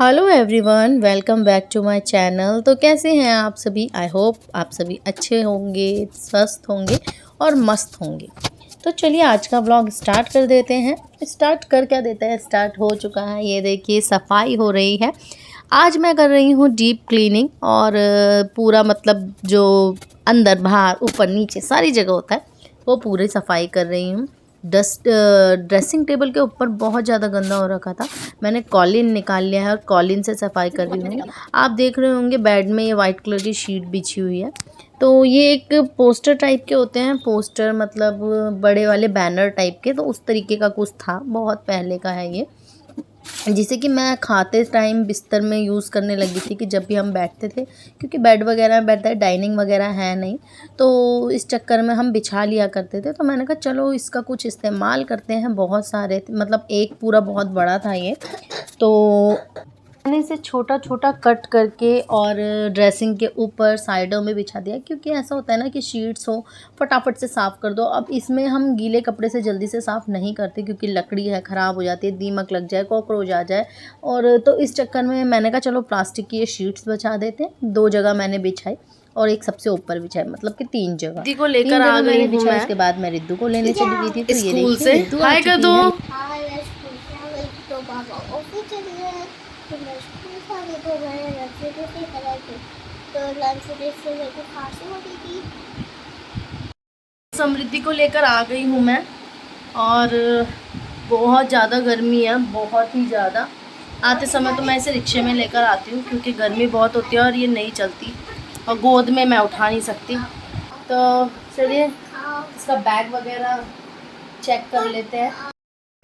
Hello everyone, welcome back to my channel. तो कैसे हैं आप सभी? आई होप आप सभी अच्छे होंगे, स्वस्थ होंगे और मस्त होंगे। तो चलिए आज का व्लॉग स्टार्ट कर देते हैं। स्टार्ट कर क्या देते हैं, स्टार्ट हो चुका है। ये देखिए सफाई हो रही है। आज मैं कर रही हूँ डीप क्लीनिंग और पूरा मतलब जो अंदर बाहर ऊपर नीचे सारी जगह होता है वो पूरी सफाई कर रही हूँ। ड्रेसिंग टेबल के ऊपर बहुत ज़्यादा गंदा हो रखा था। मैंने कॉलिन निकाल लिया है और कॉलिन से सफाई कर रही हूँ। आप देख रहे होंगे बेड में ये वाइट कलर की शीट बिछी हुई है। तो ये एक पोस्टर टाइप के होते हैं, पोस्टर मतलब बड़े वाले बैनर टाइप के, तो उस तरीके का कुछ था, बहुत पहले का है ये, जिसे कि मैं खाते टाइम बिस्तर में यूज़ करने लगी थी कि जब भी हम बैठते थे, क्योंकि बेड वगैरह में बैठता है, डाइनिंग वगैरह है नहीं, तो इस चक्कर में हम बिछा लिया करते थे। तो मैंने कहा चलो इसका कुछ इस्तेमाल करते हैं। बहुत सारे मतलब एक पूरा बहुत बड़ा था ये, तो मैंने इसे छोटा छोटा कट करके और ड्रेसिंग के ऊपर साइडों में बिछा दिया, क्योंकि ऐसा होता है ना कि शीट्स हो फटाफट से साफ़ कर दो। अब इसमें हम गीले कपड़े से जल्दी से साफ़ नहीं करते, क्योंकि लकड़ी है, ख़राब हो जाती है, दीमक लग जाए, कॉकरोच आ जाए। और तो इस चक्कर में मैंने कहा चलो प्लास्टिक की ये शीट्स बचा देते हैं। 2 जगह मैंने बिछाई और एक सबसे ऊपर बिछाई, मतलब कि 3 जगह। रिद्धि को लेकर 3 आ जगह गई मैंने हूँ बिछाई। मैं उसके बाद मैं रिद्धू को लेने चली गई थी। तो ये स्कूल देखिए से। रिद्धू आ हाय कर चुकी दो। है। हाँ, मैं स्कूल से आ गई थी तो पापा ऑफिस चले गए। तो मैं स्कूल से आ गई तो मैंने लंच ब्रेक नहीं करा थी। तो लंच ब्रेक से मेरे को खांसी हो रही थी। समृद्धि को लेकर आ गई हूँ मैं, और बहुत ज़्यादा गर्मी है, बहुत ही ज़्यादा। आते समय तो मैं इसे रिक्शे में लेकर आती हूँ, क्योंकि गर्मी बहुत होती है और ये नहीं चलती, और गोद में मैं उठा नहीं सकती। तो चलिए इसका बैग वगैरह चेक कर लेते हैं।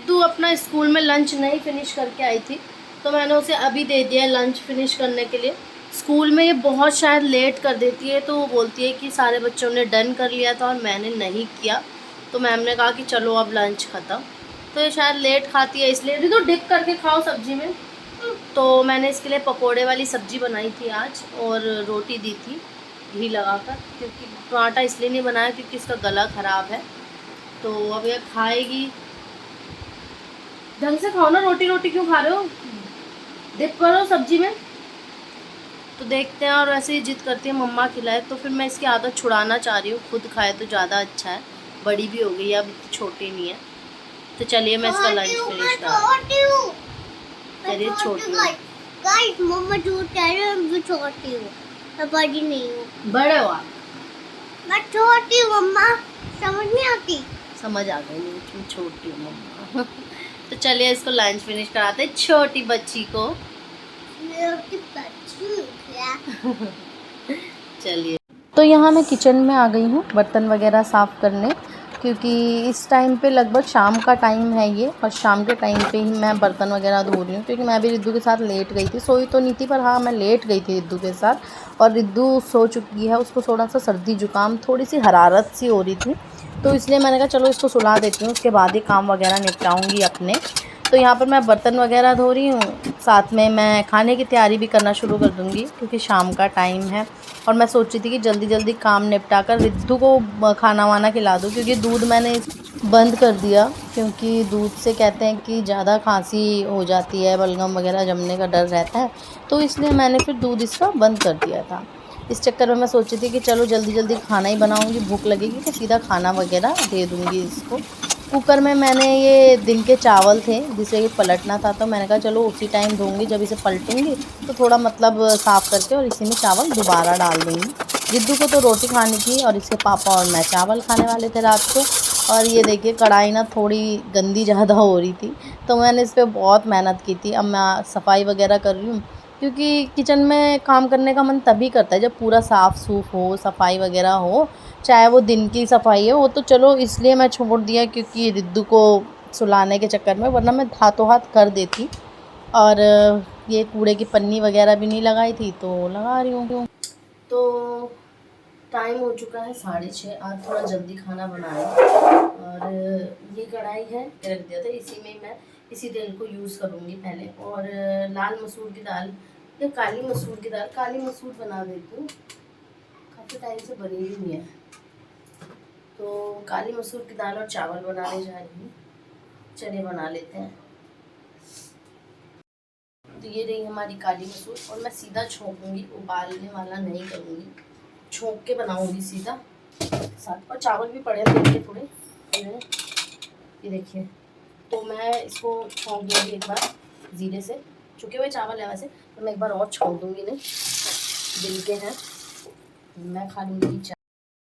तू अपना स्कूल में लंच नहीं फिनिश करके आई थी, तो मैंने उसे अभी दे दिया है लंच फिनिश करने के लिए। स्कूल में ये बहुत शायद लेट कर देती है, तो वो बोलती है कि सारे बच्चों ने डन कर लिया था और मैंने नहीं किया। तो मैम ने कहा कि चलो अब लंच ख़त्म। तो ये शायद लेट खाती है, इसलिए तो डिप करके खाओ सब्जी में। तो मैंने इसके लिए पकोड़े वाली सब्ज़ी बनाई थी आज, और रोटी दी थी घी लगाकर, क्योंकि पराठा इसलिए नहीं बनाया क्योंकि इसका गला ख़राब है। तो अब ये खाएगी। ढंग से खाओ ना, रोटी रोटी क्यों खा रहे हो? डिप करो सब्जी में। तो देखते हैं, और वैसे ही जिद करती है मम्मा खिलाए, तो फिर मैं इसकी आदत छुड़ाना चाह रही हूँ। खुद खाए तो ज़्यादा अच्छा है, बड़ी भी हो गई है, अब इतनी छोटी नहीं है। तो चलिए मैं इसका लंच फिनिश करती हूँ। चलिए छोटी हूँ। गाइस मम्मा झूठ कह रही है, मैं छोटी हूँ, मैं बड़ी नहीं हूँ। बड़े हो आप। मैं छोटी हूँ मम्मा, समझ नहीं आती। समझ आ गई, नहीं तुम छोटी हो मम्मा। तो चलिए इसको लंच फिनिश कराते हैं, छोटी बच्ची को। चलिए। तो यहाँ मैं किचन में आ गई हूँ बर्तन वगैरह साफ़ करने, क्योंकि इस टाइम पे लगभग शाम का टाइम है ये, और शाम के टाइम पे ही मैं बर्तन वगैरह धो रही हूँ, क्योंकि मैं भी रिद्धू के साथ लेट गई थी। सोई तो नहीं थी, पर हाँ मैं लेट गई थी रिद्धू के साथ, और रिद्धू सो चुकी है। उसको थोड़ा सा सर्दी जुकाम, थोड़ी सी हरारत सी हो रही थी, तो इसलिए मैंने कहा चलो इसको सुला देती हूँ, उसके बाद ही काम वगैरह निपटाऊँगी अपने। तो यहाँ पर मैं बर्तन वगैरह धो रही हूँ, साथ में मैं खाने की तैयारी भी करना शुरू कर दूँगी, क्योंकि शाम का टाइम है। और मैं सोच रही थी कि जल्दी जल्दी काम निपटा कर रिद्धू को खाना वाना खिला दूँ, क्योंकि दूध मैंने बंद कर दिया, क्योंकि दूध से कहते हैं कि ज़्यादा खांसी हो जाती है, बलगम वगैरह जमने का डर रहता है, तो इसलिए मैंने फिर दूध इसका बंद कर दिया था। इस चक्कर में मैं सोची थी कि चलो जल्दी जल्दी खाना ही बनाऊंगी, भूख लगेगी तो सीधा खाना वगैरह दे दूंगी इसको। कुकर में मैंने ये दिन के चावल थे जिसे ये पलटना था, तो मैंने कहा चलो उसी टाइम धोऊंगी, जब इसे पलटूंगी तो थोड़ा मतलब साफ़ करके और इसी में चावल दोबारा डाल दूंगी। जिद्दू को तो रोटी खानी थी और इसके पापा और मैं चावल खाने वाले थे रात को। और ये देखिए कढ़ाई ना थोड़ी गंदी ज़्यादा हो रही थी, तो मैंने इस पर बहुत मेहनत की थी। अब मैं सफाई वगैरह कर रही हूँ, क्योंकि किचन में काम करने का मन तभी करता है जब पूरा साफ़ सूफ हो, सफाई वगैरह हो, चाहे वो दिन की सफाई है। वो तो चलो इसलिए मैं छोड़ दिया क्योंकि रिद्धू को सुलाने के चक्कर में, वरना मैं हाथों हाथ कर देती। और ये कूड़े की पन्नी वगैरह भी नहीं लगाई थी, तो लगा रही हूँ। तो टाइम हो चुका है 6:30। आज थोड़ा जल्दी खाना बनाए, और ये कढ़ाई है रख दिया था, इसी में मैं इसी तेल को यूज़ करूँगी पहले। और लाल मसूर की दाल या काली मसूर की दाल, काली मसूर बना देती हूँ, काफ़ी टाइम से बनी भी नहीं है। तो काली मसूर की दाल और चावल बनाने जा रही हूँ, चने बना लेते हैं। तो ये रही हमारी काली मसूर, और मैं सीधा छोंकूंगी, उबालने वाला नहीं करूँगी, छोंक के बनाऊंगी सीधा साथ। और चावल भी पड़े हैं देखिए थोड़े, ये देखिए। तो मैं इसको छोंक दूँगी एक बार ज़ीरे से, चुके हुए चावल है वैसे, तो मैं एक बार और छोंक दूँगी। नहीं दिल के हैं, मैं खा लूँगी चावल।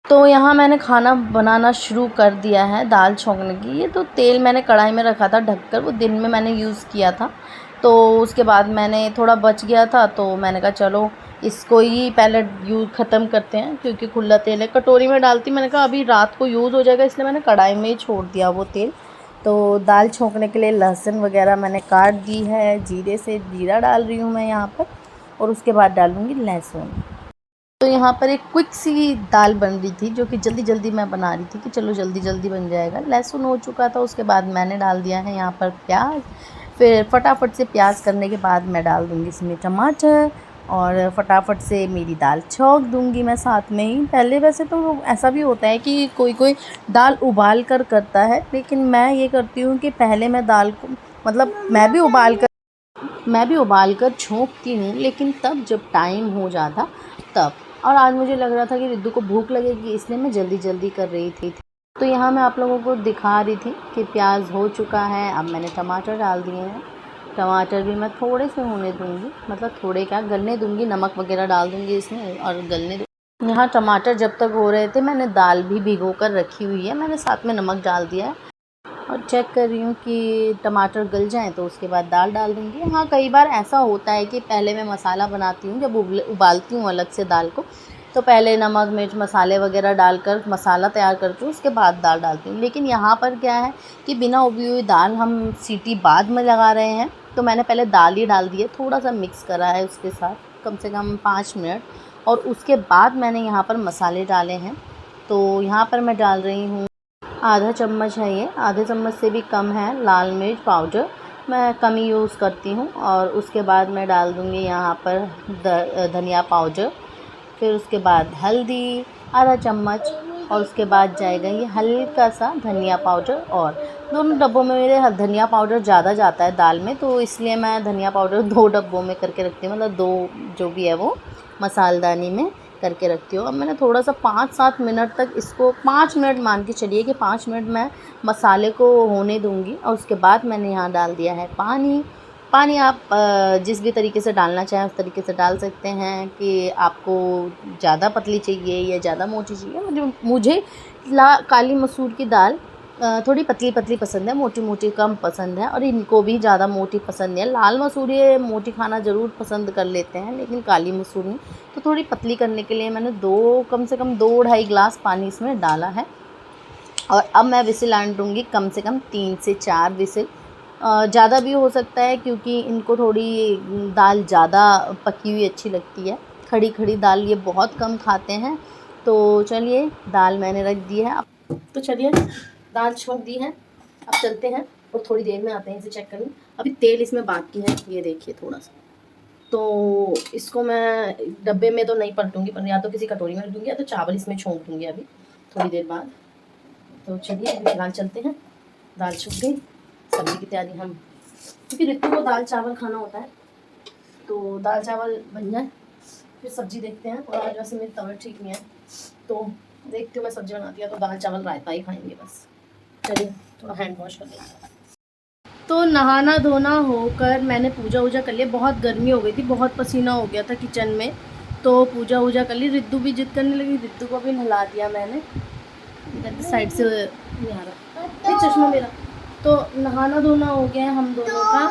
तो यहाँ मैंने खाना बनाना शुरू कर दिया है, दाल छौंकने की। ये तो तेल मैंने कढ़ाई में रखा था ढककर, वो दिन में मैंने यूज़ किया था, तो उसके बाद मैंने थोड़ा बच गया था, तो मैंने कहा चलो इसको ही पहले यूज़ ख़त्म करते हैं, क्योंकि खुला तेल है। कटोरी में डालती, मैंने कहा अभी रात को यूज़ हो जाएगा, इसलिए मैंने कढ़ाई में ही छोड़ दिया वो तेल। तो दाल छौंकने के लिए लहसुन वगैरह मैंने काट दी है, जीरे से जीरा डाल रही हूँ मैं यहाँ पर, और उसके बाद डालूँगी लहसुन। तो यहाँ पर एक क्विक सी दाल बन रही थी, जो कि जल्दी जल्दी मैं बना रही थी कि चलो जल्दी जल्दी बन जाएगा। लहसुन हो चुका था, उसके बाद मैंने डाल दिया है यहाँ पर प्याज। फिर फटाफट से प्याज करने के बाद मैं डाल दूँगी इसमें टमाटर, और फटाफट से मेरी दाल छौंक दूँगी मैं साथ में ही। पहले वैसे तो ऐसा भी होता है कि कोई कोई दाल उबाल कर करता है, लेकिन मैं ये करती हूँ कि पहले मैं दाल को, मतलब मैं भी उबाल कर छोंकती हूँ, लेकिन तब जब टाइम हो जाता तब। और आज मुझे लग रहा था कि रिद्धू को भूख लगेगी, इसलिए मैं जल्दी जल्दी कर रही थी। तो यहाँ मैं आप लोगों को दिखा रही थी कि प्याज हो चुका है। अब मैंने टमाटर डाल दिए हैं, टमाटर भी मैं थोड़े से होने दूँगी, मतलब थोड़े क्या गलने दूँगी, नमक वगैरह डाल दूँगी इसमें और गलने दूँगी। यहाँ टमाटर जब तक हो रहे थे, मैंने दाल भी भिगो कर रखी हुई है, मैंने साथ में नमक डाल दिया है और चेक कर रही हूँ कि टमाटर गल जाएँ तो उसके बाद दाल डाल दूँगी। हाँ, कई बार ऐसा होता है कि पहले मैं मसाला बनाती हूँ, जब उबालती हूँ अलग से दाल को, तो पहले नमक मिर्च मसाले वगैरह डालकर मसाला तैयार करके उसके बाद दाल डालती हूँ। लेकिन यहाँ पर क्या है कि बिना उबली हुई दाल हम सीटी बाद में लगा रहे हैं, तो मैंने पहले दाल ही डाल दी है, थोड़ा सा मिक्स करा है उसके साथ कम से कम 5 मिनट, और उसके बाद मैंने यहाँ पर मसाले डाले हैं। तो यहाँ पर मैं डाल रही हूँ आधा चम्मच है, ये आधे चम्मच से भी कम है लाल मिर्च पाउडर, मैं कम ही यूज़ करती हूँ। और उसके बाद मैं डाल दूँगी यहाँ पर धनिया पाउडर, फिर उसके बाद हल्दी आधा चम्मच, और उसके बाद जाएगा ये हल्का सा धनिया पाउडर। और दोनों डब्बों में मेरे धनिया पाउडर ज़्यादा जाता है दाल में, तो इसलिए मैं धनिया पाउडर 2 डब्बों में करके रखती हूँ, मतलब 2 जो भी है वो मसालदानी में करके रखती हूँ। अब मैंने थोड़ा सा 5-7 मिनट तक इसको, 5 मिनट मान के चलिए कि 5 मिनट मैं मसाले को होने दूँगी, और उसके बाद मैंने यहाँ डाल दिया है पानी। पानी आप जिस भी तरीके से डालना चाहें उस तरीके से डाल सकते हैं, कि आपको ज़्यादा पतली चाहिए या ज़्यादा मोटी चाहिए। मुझे काली मसूर की दाल थोड़ी पतली पतली पसंद है, मोटी मोटी कम पसंद है, और इनको भी ज़्यादा मोटी पसंद है। लाल मसूर ये मोटी खाना ज़रूर पसंद कर लेते हैं, लेकिन काली मसूर नहीं। तो थोड़ी पतली करने के लिए मैंने कम से कम 2-2.5 गिलास पानी इसमें डाला है। और अब मैं विसिल आने दूँगी कम से कम 3 से 4 विसिल, ज़्यादा भी हो सकता है, क्योंकि इनको थोड़ी दाल ज़्यादा पकी हुई अच्छी लगती है, खड़ी खड़ी दाल ये बहुत कम खाते हैं। तो चलिए दाल मैंने रख दी है। अब तो चलिए दाल छोंक दी है, अब चलते हैं और थोड़ी देर में आते हैं इसे चेक करने। अभी तेल इसमें बाकी है, ये देखिए थोड़ा सा, तो इसको मैं डब्बे में तो नहीं पलटूंगी, पर या तो किसी कटोरी में रख दूँगी, या तो चावल इसमें छोंक दूँगी अभी थोड़ी देर बाद। तो चलिए अभी फिलहाल चलते हैं। दाल छुप गई, सब्जी की तैयारी हम, क्योंकि रितु को दाल चावल खाना होता है, तो दाल चावल बन जाए फिर सब्जी देखते हैं। और आज वैसे मेरी तबीयत ठीक नहीं है, तो देखती हूँ मैं सब्जी बनाती है तो दाल चावल रायता ही खाएंगे बस। चलिए थोड़ा हैंड वॉश कर लेंगे। तो नहाना धोना होकर मैंने पूजा वूजा कर लिया, बहुत गर्मी हो गई थी, बहुत पसीना हो गया था किचन में, तो पूजा वूजा कर ली। रिद्दू भी जिद करने लगी, रिद्दू को भी नहला दिया मैंने, इधर साइड से नहीं आ रहा ये चश्मा मेरा। तो नहाना धोना हो गया है हम दोनों का,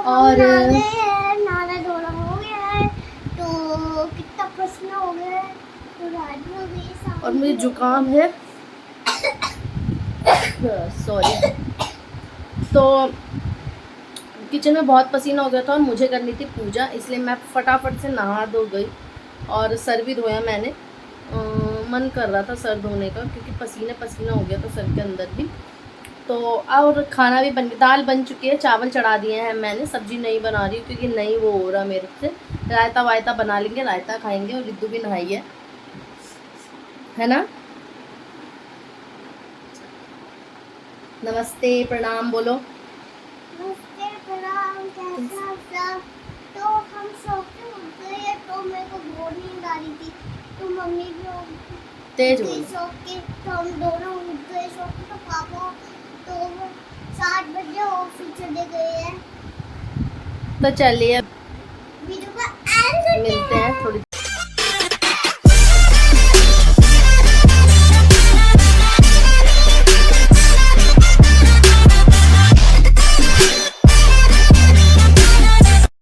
और नहाना धोना हो गया है, तो कितना पसीना हो गया है, तो रात हो गई, और मुझे जुकाम है सॉरी। तो किचन में बहुत पसीना हो गया था और मुझे करनी थी पूजा, इसलिए मैं फटाफट से नहा धो गई और सर भी धोया मैंने। मन कर रहा था सर धोने का, क्योंकि पसीना हो गया था सर के अंदर भी। तो और खाना भी बन, दाल बन चुकी है, चावल चढ़ा दिए हैं मैंने, सब्जी नहीं बना रही क्योंकि नहीं वो हो रहा मेरे से। रायता वायता बना लेंगे, रायता खाएंगे, और रिद्दू भी नहाई है ना। नमस्ते प्रणाम बोलो। नमस्ते प्रणाम, कैसे आप सब? तो हम सो के उठ गए तो मेरे को बहुत नींद आ रही थी, तो मम्मी भी तेज उठ गई बोलो। सो के, तो हम दोनों उठ गए सो के, तो पापा तो 7 बजे ऑफिस चले गए हैं। तो चलिए वीडियो को एंड करते मिलते हैं थोड़ी